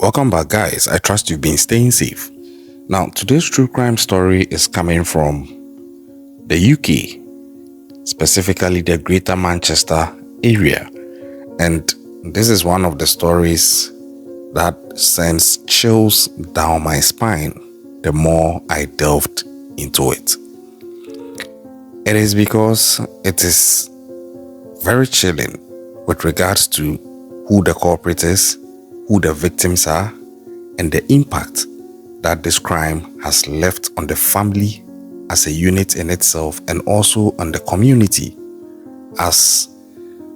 Welcome back, guys. I trust you've been staying safe. Now, today's true crime story is coming from the UK, specifically the Greater Manchester area. And this is one of the stories that sends chills down my spine the more I delved into it. It is because it is very chilling with regards to who the culprit is, who the victims are, and the impact that this crime has left on the family as a unit in itself and also on the community as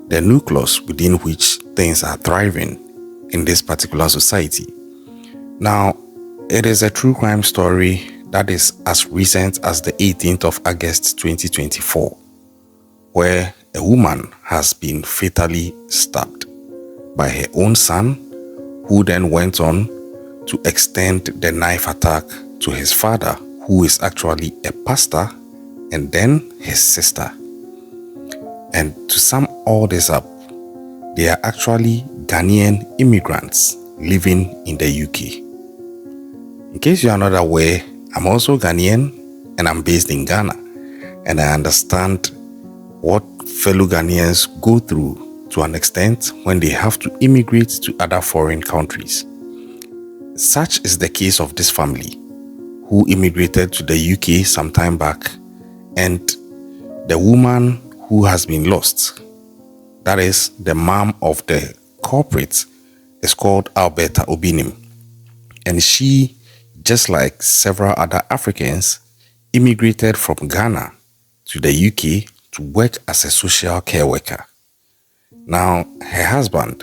the nucleus within which things are thriving in this particular society. Now, it is a true crime story that is as recent as the 18th of August 2024, where a woman has been fatally stabbed by her own son, who then went on to extend the knife attack to his father, who is actually a pastor, and then his sister. And to sum all this up, they are actually Ghanaian immigrants living in the UK. In case you are not aware, I'm also Ghanaian and I'm based in Ghana, and I understand what fellow Ghanaians go through to an extent when they have to immigrate to other foreign countries. Such is the case of this family who immigrated to the UK some time back, and the woman who has been lost, that is the mom of the culprit, is called Alberta Obinim, and she, just like several other Africans, immigrated from Ghana to the UK to work as a social care worker. Now, her husband,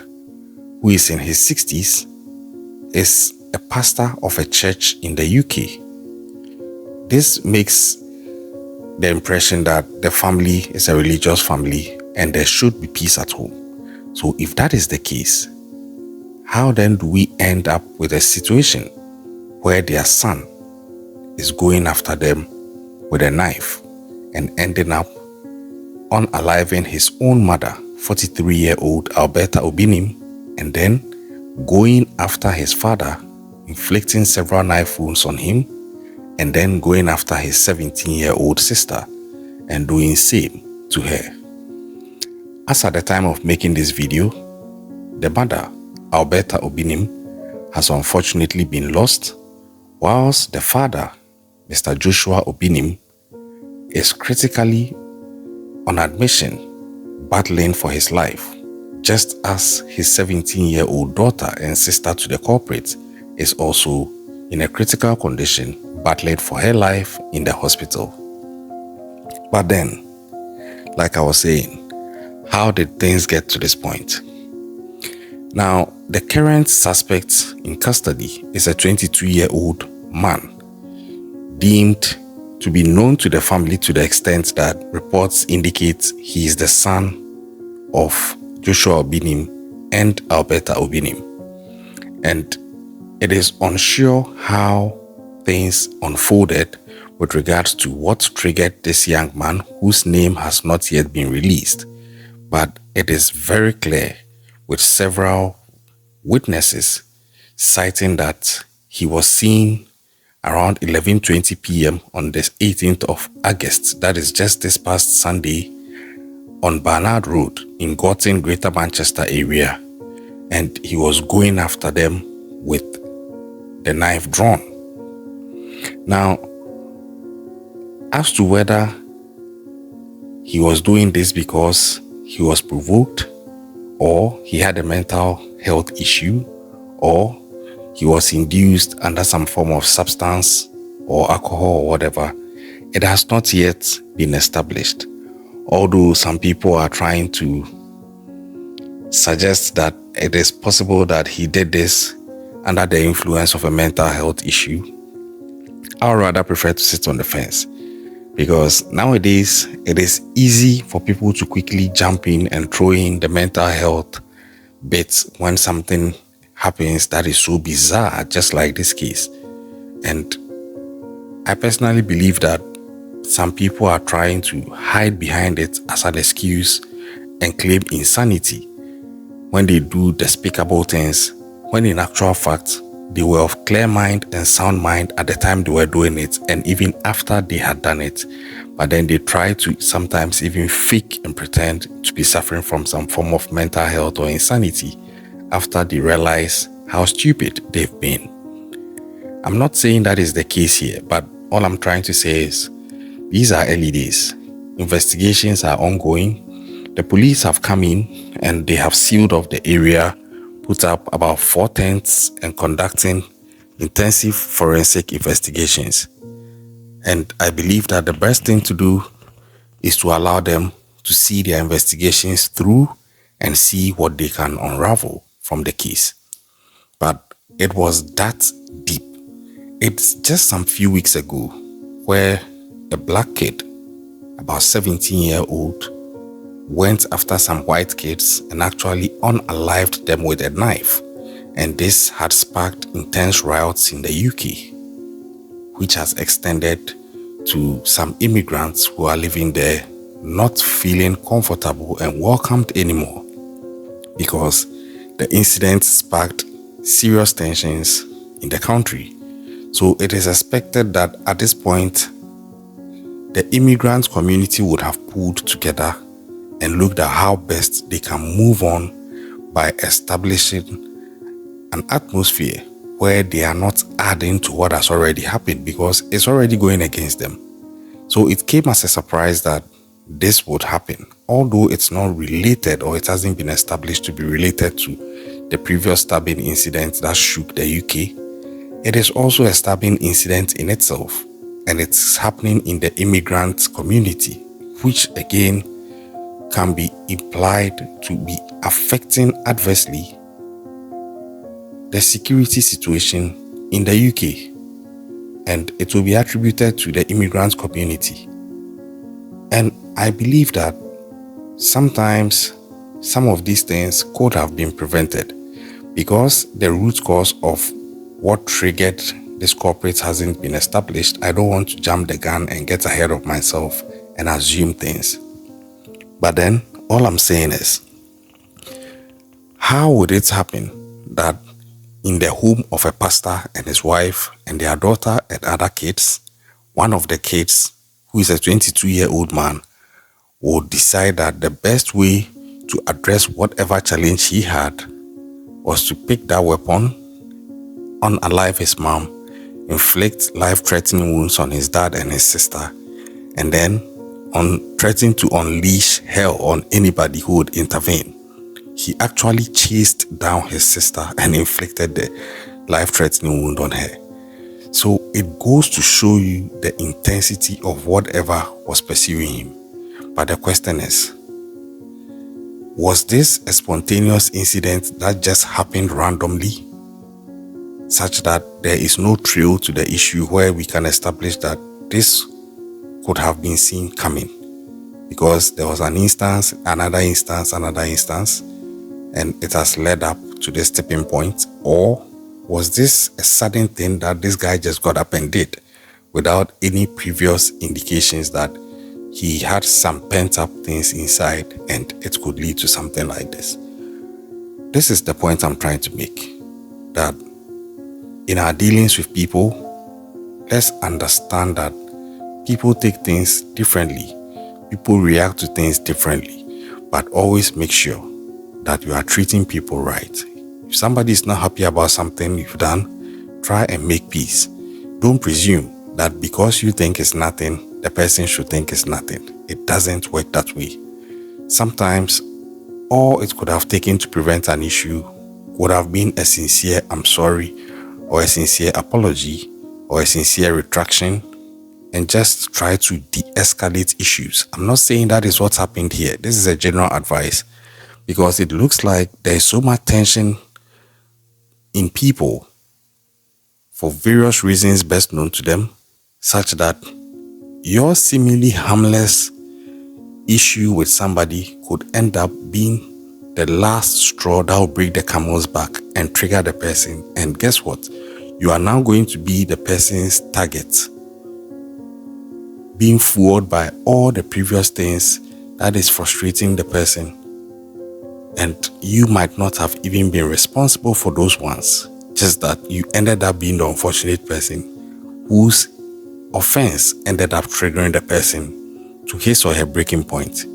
who is in his 60s, is a pastor of a church in the UK. This makes the impression that the family is a religious family and there should be peace at home. So if that is the case, how then do we end up with a situation where their son is going after them with a knife and ending up unaliving his own mother, 43-year-old Alberta Obinim, and then going after his father, inflicting several knife wounds on him, and then going after his 17-year-old sister and doing same to her. As at the time of making this video, the mother, Alberta Obinim, has unfortunately been lost, whilst the father, Mr. Joshua Obinim, is critically on admission, battling for his life, just as his 17-year-old daughter and sister to the culprit is also in a critical condition, battling for her life in the hospital. But then, like I was saying, how did things get to this point? Now, the current suspect in custody is a 22-year-old man, deemed to be known to the family to the extent that reports indicate he is the son of Joshua Obinim and Alberta Obinim. And it is unsure how things unfolded with regards to what triggered this young man, whose name has not yet been released. But it is very clear with several witnesses citing that he was seen around 11:20 p.m. on the 18th of August, that is just this past Sunday, on Barnard Road in Gorton, Greater Manchester area, and he was going after them with the knife drawn. Now, as to whether he was doing this because he was provoked, or he had a mental health issue, or he was induced under some form of substance or alcohol or whatever, it has not yet been established. Although some people are trying to suggest that it is possible that he did this under the influence of a mental health issue, I would rather prefer to sit on the fence, because nowadays it is easy for people to quickly jump in and throw in the mental health bits when something happens that is so bizarre, just like this case. And I personally believe that some people are trying to hide behind it as an excuse and claim insanity when they do despicable things when in actual fact, they were of clear mind and sound mind at the time they were doing it, and even after they had done it. But then they try to sometimes even fake and pretend to be suffering from some form of mental health or insanity after they realize how stupid they've been. I'm not saying that is the case here, but all I'm trying to say is these are early days. Investigations are ongoing. The police have come in and they have sealed off the area, put up about 4 tents and conducting intensive forensic investigations. And I believe that the best thing to do is to allow them to see their investigations through and see what they can unravel from the case. But it was that deep. It's just some few weeks ago where a black kid, about 17-year-old, went after some white kids and actually unalived them with a knife. And this had sparked intense riots in the UK, which has extended to some immigrants who are living there not feeling comfortable and welcomed anymore, because the incident sparked serious tensions in the country. So it is expected that at this point, the immigrant community would have pulled together and looked at how best they can move on by establishing an atmosphere where they are not adding to what has already happened, because it's already going against them. So it came as a surprise that this would happen, although it's not related, or it hasn't been established to be related to the previous stabbing incident that shook the UK. It is also a stabbing incident in itself, and it's happening in the immigrant community, which again can be implied to be affecting adversely the security situation in the UK, and it will be attributed to the immigrant community. And I believe that sometimes some of these things could have been prevented, because the root cause of what triggered this culprit hasn't been established. I don't want to jump the gun and get ahead of myself and assume things. But then all I'm saying is, how would it happen that in the home of a pastor and his wife and their daughter and other kids, one of the kids, who is a 22-year-old man, would decide that the best way to address whatever challenge he had was to pick that weapon, unalive his mom, inflict life-threatening wounds on his dad and his sister, and then threaten to unleash hell on anybody who would intervene. He actually chased down his sister and inflicted the life-threatening wound on her. So it goes to show you the intensity of whatever was pursuing him. But the question is, was this a spontaneous incident that just happened randomly, such that there is no trail to the issue where we can establish that this could have been seen coming? Because there was an instance, another instance, and it has led up to this tipping point? Or was this a sudden thing that this guy just got up and did without any previous indications that he had some pent-up things inside and it could lead to something like this? This is the point I'm trying to make, that in our dealings with people, let's understand that people take things differently. People react to things differently, but always make sure that you are treating people right. If somebody is not happy about something you've done, try and make peace. Don't presume that because you think it's nothing, the person should think it's nothing. It doesn't work that way. Sometimes all it could have taken to prevent an issue would have been a sincere "I'm sorry," or a sincere apology, or a sincere retraction, and just try to de-escalate issues. I'm not saying that is what's happened here. This is a general advice, because it looks like there is so much tension in people for various reasons best known to them, such that your seemingly harmless issue with somebody could end up being the last straw that will break the camel's back and trigger the person. And guess what? You are now going to be the person's target, being fooled by all the previous things that is frustrating the person. and you might not have even been responsible for those ones, just that you ended up being the unfortunate person whose offense ended up triggering the person to his or her breaking point.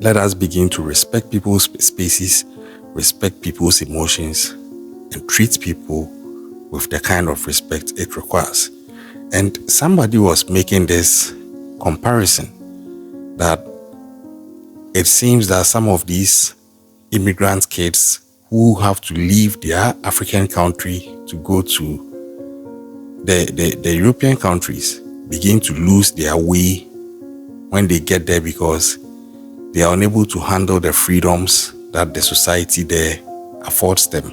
Let us begin to respect people's spaces, respect people's emotions, and treat people with the kind of respect it requires. And somebody was making this comparison that it seems that some of these immigrant kids who have to leave their African country to go to the European countries begin to lose their way when they get there because they are unable to handle the freedoms that the society there affords them.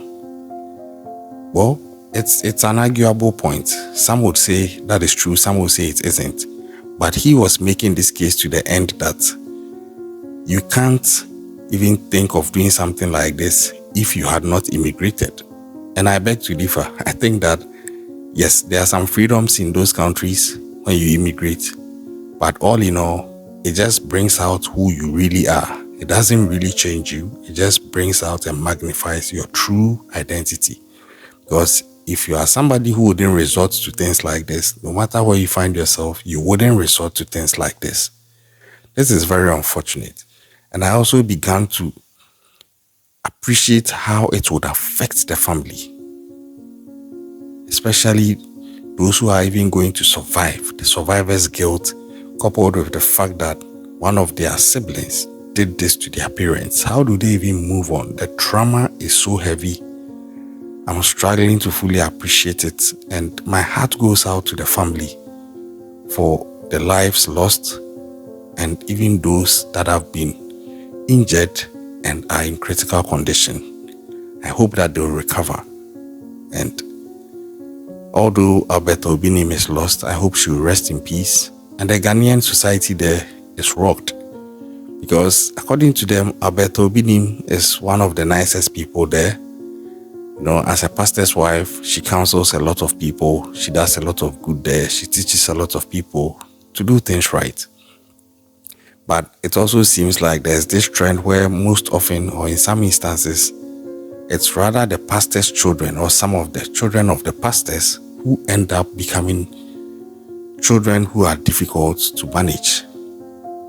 Well, it's an arguable point. Some would say that is true, some would say it isn't. But he was making this case to the end that you can't even think of doing something like this if you had not immigrated. And I beg to differ. I think that, yes, there are some freedoms in those countries when you immigrate, but all in all, it just brings out who you really are. It doesn't really change you. It just brings out and magnifies your true identity. Because if you are somebody who wouldn't resort to things like this, no matter where you find yourself, you wouldn't resort to things like this. This is very unfortunate. And I also began to appreciate how it would affect the family, especially those who are even going to survive, the survivor's guilt, coupled with the fact that one of their siblings did this to their parents. How do they even move on? The trauma is so heavy. I'm struggling to fully appreciate it, and my heart goes out to the family for the lives lost and even those that have been injured and are in critical condition. I hope that they'll recover. And although Alberta Obinim is lost, I hope she will rest in peace. And the Ghanaian society there is rocked. Because according to them, Alberta Obinim is one of the nicest people there. You know, as a pastor's wife, she counsels a lot of people. She does a lot of good there. She teaches a lot of people to do things right. But it also seems like there's this trend where most often, or in some instances, it's rather the pastor's children or some of the children of the pastors who end up becoming children who are difficult to manage.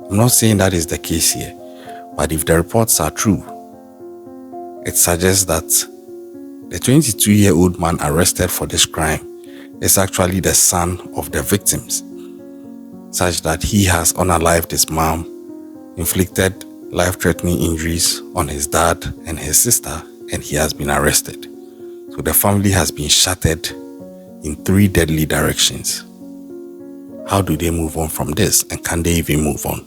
I'm not saying that is the case here, but if the reports are true, it suggests that the 22-year-old man arrested for this crime is actually the son of the victims, such that he has unalived his mom, inflicted life-threatening injuries on his dad and his sister, and he has been arrested. So the family has been shattered in 3 deadly directions. How do they move on from this? And can they even move on?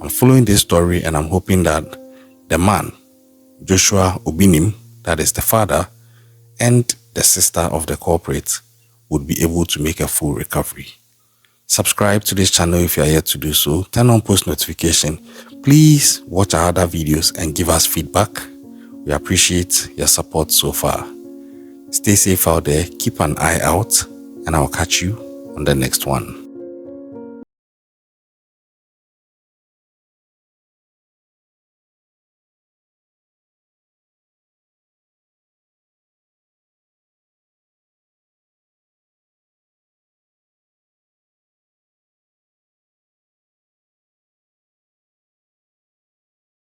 I'm following this story and I'm hoping that the man, Joshua Obinim, that is the father, and the sister of the culprit would be able to make a full recovery. Subscribe to this channel if you are yet to do so. Turn on post notification. Please watch our other videos and give us feedback. We appreciate your support so far. Stay safe out there, keep an eye out, and I'll catch you on the next one.